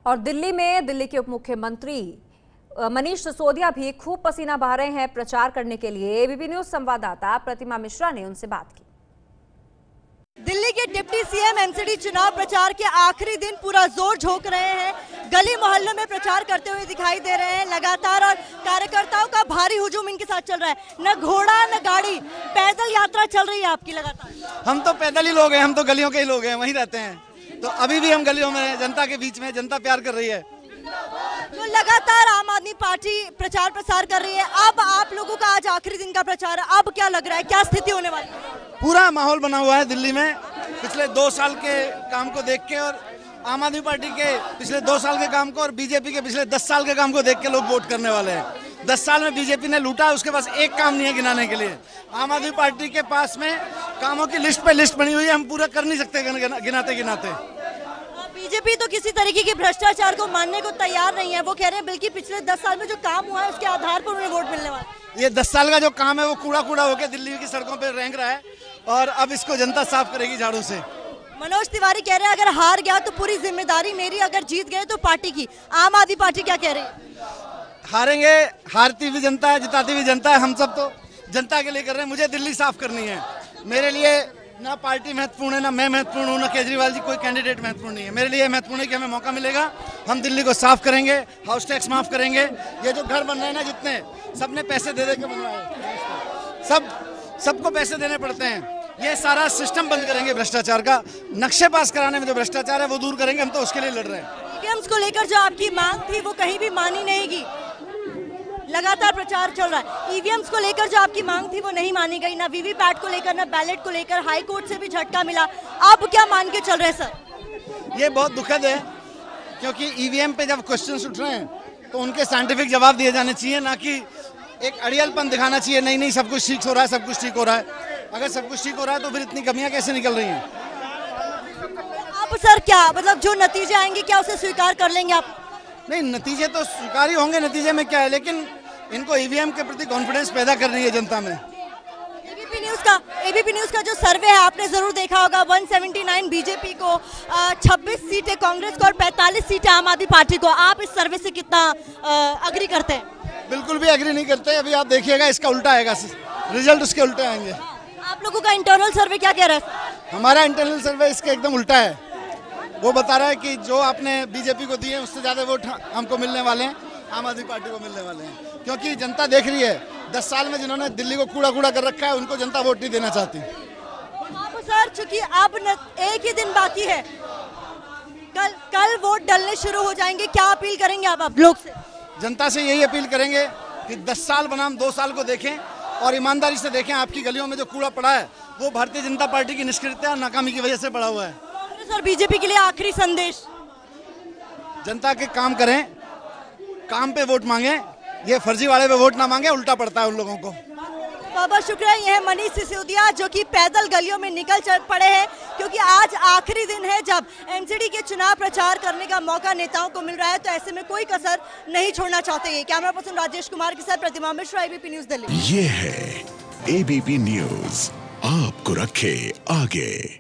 और दिल्ली में दिल्ली के उप मुख्यमंत्री मनीष सिसोदिया भी खूब पसीना बहा रहे हैं प्रचार करने के लिए। एबीपी न्यूज संवाददाता प्रतिमा मिश्रा ने उनसे बात की। दिल्ली के डिप्टी सीएम एमसीडी चुनाव प्रचार के आखिरी दिन पूरा जोर झोंक रहे हैं, गली मोहल्लों में प्रचार करते हुए दिखाई दे रहे हैं लगातार, और कार्यकर्ताओं का भारी हुजूम इनके साथ चल रहा है। न घोड़ा न गाड़ी, पैदल यात्रा चल रही है आपकी लगातार। हम तो पैदल ही लोग हैं, हम तो गलियों के ही लोग हैं, वहीं रहते हैं, तो अभी भी हम गलियों में हैं, जनता के बीच में। जनता प्यार कर रही है। तो लगातार आम आदमी पार्टी प्रचार प्रसार कर रही है। अब आप लोगों का आज आखिरी दिन का प्रचार है, अब क्या लग रहा है, क्या स्थिति होने वाली है? पूरा माहौल बना हुआ है दिल्ली में पिछले 2 साल के काम को देख के, और आम आदमी पार्टी के पिछले 2 साल के काम को और बीजेपी के पिछले 10 साल के काम को देख के लोग वोट करने वाले हैं। 10 साल में बीजेपी ने लूटा है, उसके पास एक काम नहीं है गिनाने के लिए। आम आदमी पार्टी के पास में कामों की लिस्ट पे लिस्ट बनी हुई है, हम पूरा कर नहीं सकते गिनाते गिनाते। बीजेपी तो किसी तरीके की भ्रष्टाचार को मानने को तैयार नहीं है। वो कह रहे हैं बल्कि पिछले 10 साल में जो काम हुआ है उसके आधार पर उन्हें वोट मिलने वाला है। ये 10 साल का जो काम है वो कूड़ा कूड़ा होकर दिल्ली की सड़कों पे रेंग रहा है, और अब इसको जनता साफ करेगी झाड़ू से। मनोज तिवारी कह रहे हैं अगर हार गया तो पूरी जिम्मेदारी मेरी, अगर जीत गए तो पार्टी की। आम आदमी पार्टी क्या कह रही है? हारेंगे, हारती भी जनता है, जिताती भी जनता है। हम सब तो जनता के लिए कर रहे हैं। मुझे दिल्ली साफ करनी है। मेरे लिए ना पार्टी महत्वपूर्ण है, ना मैं महत्वपूर्ण हूँ, ना केजरीवाल जी, कोई कैंडिडेट महत्वपूर्ण नहीं है। मेरे लिए महत्वपूर्ण है कि हमें मौका मिलेगा, हम दिल्ली को साफ करेंगे, हाउस टैक्स माफ करेंगे। ये जो घर बन रहे हैं ना, जितने सबने पैसे दे के बनवाए, सबको पैसे देने पड़ते हैं। ये सारा सिस्टम बंद करेंगे भ्रष्टाचार का। नक्शे पास कराने में जो भ्रष्टाचार है वो दूर करेंगे, हम तो उसके लिए लड़ रहे हैं। ईवीएम्स को लेकर जो आपकी मांग थी वो कहीं भी मानी नहीं गई, लगातार प्रचार चल रहा है। ईवीएम्स को लेकर जो आपकी मांग थी वो नहीं मानी गई, ना वीवीपैट को लेकर, ना बैलेट को लेकर, हाई कोर्ट से भी झटका मिला। अब क्या मान के चल रहे हैं सर? ये बहुत दुखद है, क्योंकि ईवीएम पे जब क्वेश्चन उठ रहे हैं तो उनके साइंटिफिक जवाब दिए जाने चाहिए, ना कि एक अड़ियलपन दिखाना चाहिए। नहीं सब कुछ ठीक हो रहा है, सब कुछ ठीक हो रहा है। अगर सब कुछ ठीक हो रहा है तो फिर इतनी कमियां कैसे निकल रही हैं? अब सर क्या मतलब जो नतीजे आएंगे क्या उसे स्वीकार कर लेंगे आप? नहीं, नतीजे तो स्वीकार ही होंगे, नतीजे में क्या है, लेकिन इनको ईवीएम के प्रति कॉन्फिडेंस पैदा कर रही है जनता में। एबीपी न्यूज का जो सर्वे है आपने जरूर देखा होगा। 179 बीजेपी को, 26 सीटें कांग्रेस को और 45 सीटें आम आदमी पार्टी को। आप इस सर्वे से कितना अग्री करते हैं? बिल्कुल भी अग्री नहीं करते। अभी आप देखिएगा, इसका उल्टा आएगा, रिजल्ट उसके उल्टे आएंगे। आप लोगों का इंटरनल सर्वे क्या कह रहा है? हमारा इंटरनल सर्वे इसके एकदम उल्टा है। वो बता रहा है कि जो आपने बीजेपी को दिए उससे ज्यादा वोट हमको मिलने वाले हैं, आम आदमी पार्टी को मिलने वाले हैं। क्योंकि जनता देख रही है 10 साल में जिन्होंने दिल्ली को कूड़ा कूड़ा कर रखा है, उनको जनता वोट नहीं देना चाहती। अब सर चूंकि अब एक ही दिन बाकी है, कल वोट डलने शुरू हो जाएंगे, क्या अपील करेंगे आप लोग से? जनता से यही अपील करेंगे कि 10 साल बनाम 2 साल को देखें और ईमानदारी से देखें। आपकी गलियों में जो कूड़ा पड़ा है वो भारतीय जनता पार्टी की निष्क्रियता और नाकामी की वजह से पड़ा हुआ है। कांग्रेस और बीजेपी के लिए आखिरी संदेश? जनता के काम करें, काम पे वोट मांगे, ये फर्जी वाले पे वोट ना मांगे, उल्टा पड़ता है उन लोगों को। बहुत शुक्रिया। ये है मनीष सिसोदिया जो कि पैदल गलियों में निकल चल पड़े हैं, क्योंकि आज आखिरी दिन है जब एमसीडी के चुनाव प्रचार करने का मौका नेताओं को मिल रहा है, तो ऐसे में कोई कसर नहीं छोड़ना चाहते। ये कैमरा पर्सन राजेश कुमार के साथ प्रतिमा मिश्रा, एबीपी न्यूज दिल्ली। ये है एबीपी न्यूज, आपको रखे आगे।